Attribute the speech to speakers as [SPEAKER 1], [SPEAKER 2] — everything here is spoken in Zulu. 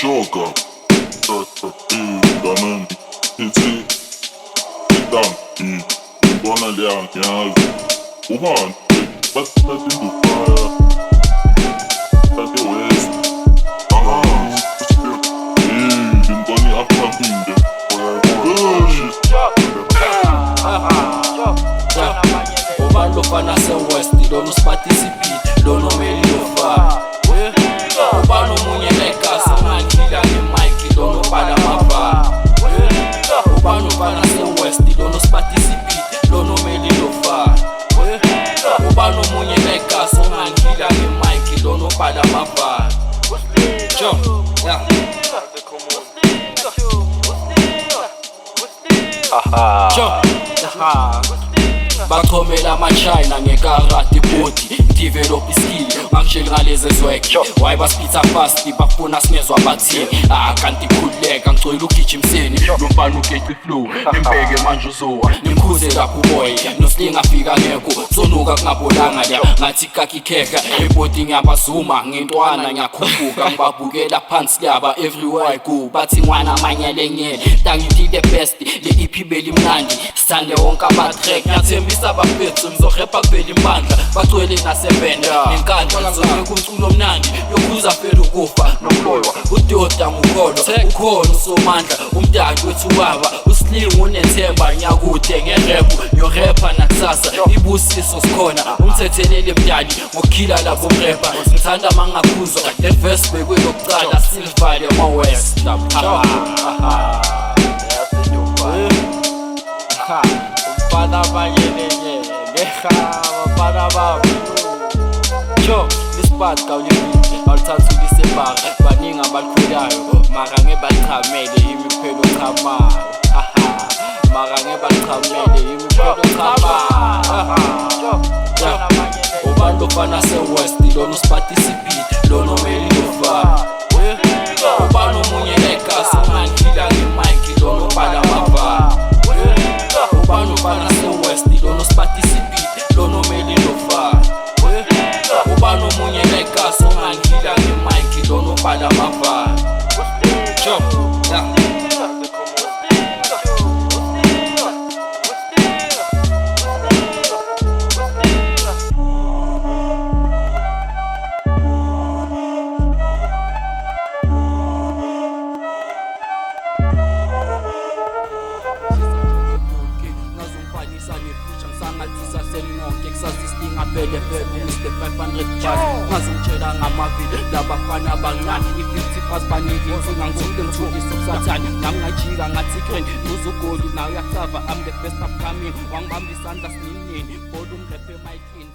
[SPEAKER 1] Joker, Banani, Hiti, Hitam, Mbona Liang, Nyazi, Uman, Batin Dufaya, Tati West, Mboni Apapinde,
[SPEAKER 2] Ubalo fana se West, dono participate, dono meliofa. Ubalo munye leka, samangila ni Mike, dono pada mapa. Ubalo fana se West, dono participate, dono meliofa. Ubalo munye leka, samangila ni Mike, dono pada mapa. Bathomela ama-China ngekarati body develop iskill mangishengaleze zweke why baspitha fast bafuna sinezwa bathini kanti khululeka ngicela ugijimseni lombani ugeqa iflow nimbeke manje uzowa nimkhuze lapho uboy noslinga afika ngekho zonuka kungabolanga la ngathi kakikheka ebody ngiyabazuma ngintwana ngiyakhuphuka ngibabukela phansi laba everywhere go bathi ngwana manyelenye tangithi the best le EP belimnandi sithande wonke abatrack ngiyathembisa abafethu ngizohepha kubela impandla bacwele nasebenda nenkandla zonke umculo omnandi yokhuza phela ukufa nomloywa udoda ngukholo ukhona usomandla umdali wethu baba usling unethemba nyakude ngerap yorapper nakusasa ibusiso sikhona umthethelele mdali ngokukhila labo mrapper ngithanda mangakhuzwa le verse bekwelokucala silvale ama-west umfana abanyelenye bafana babo lispat kawulibili awulithatha ulisebara baningi abalikhwelayo mara ngebachamele imiphelo chamayo mara ngebachamele imiphelo chamayo ubalo fana se-west lona usiparticipate lona omeliyofa ubalo munye lekasi ungangila ngemike lona ubala mava ubalo fana se-west lona usiparticipate lona omeliyofa ubalo munye lekasi ungangila ngemike lona ubala mava ngazongitshela ngamavili labafana abancane i-50 plus baningi ngangizule ngithulisa ubusathane nami ngajika ngathi grand uzugoli nawe uyasava I'm the best upcoming wangibamba isandla sininini bolu mrephe emayikini